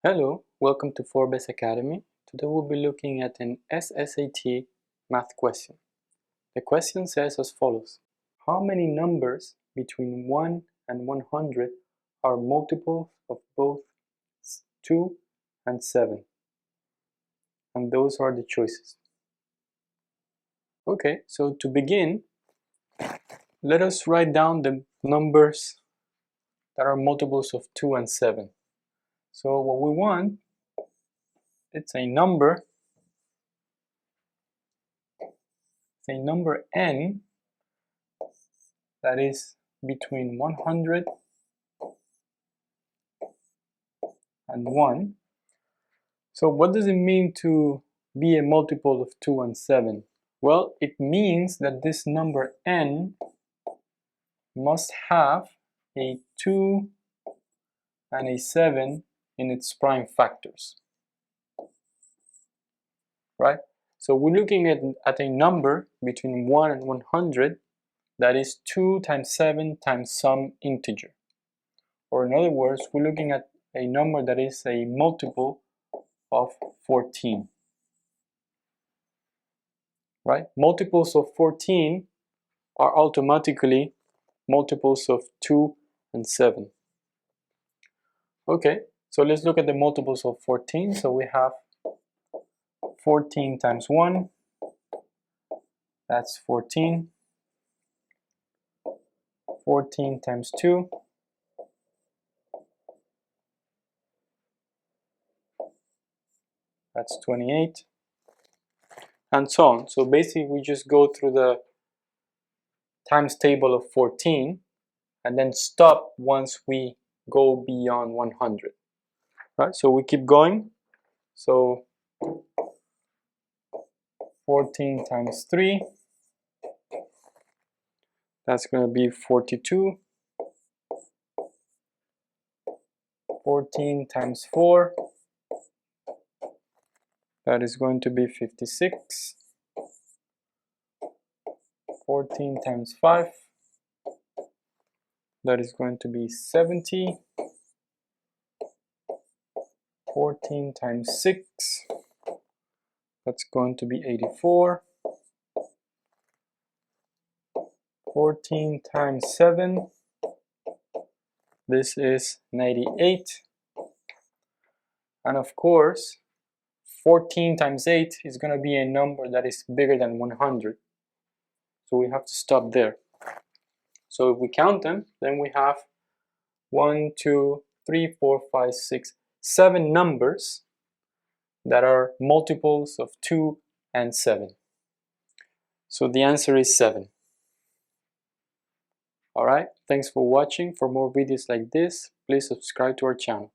Hello, welcome to Forbest Academy. Today we'll be looking at an SSAT math question. The question says as follows. How many numbers between 1 and 100 are multiples of both 2 and 7? And those are the choices. Okay, so to begin, let us write down the numbers that are multiples of 2 and 7. So what we want, it's a number n that is between 100 and 1. So what does it mean to be a multiple of 2 and 7? Well, it means that this number n must have a 2 and a 7 in its prime factors, right? So we're looking at a number between 1 and 100 that is 2 times 7 times some integer. Or in other words, we're looking at a number that is a multiple of 14. Right? Multiples of 14 are automatically multiples of 2 and 7. Okay, so let's look at the multiples of 14. So we have 14 times 1, that's 14. 14 times 2, that's 28. And so on. So basically we just go through the times table of 14 and then stop once we go beyond 100. Right? So we keep going. So 14 times 3, that's going to be 42. 14 times 4, that is going to be 56. 14 times 5, that is going to be 70. 14 times 6, that's going to be 84. 14 times 7, this is 98. And of course, 14 times 8 is going to be a number that is bigger than 100. So we have to stop there. So if we count them, then we have 1, 2, 3, 4, 5, 6, 7 numbers that are multiples of 2 and 7. So the answer is 7. Alright, thanks for watching. For more videos like this, please subscribe to our channel.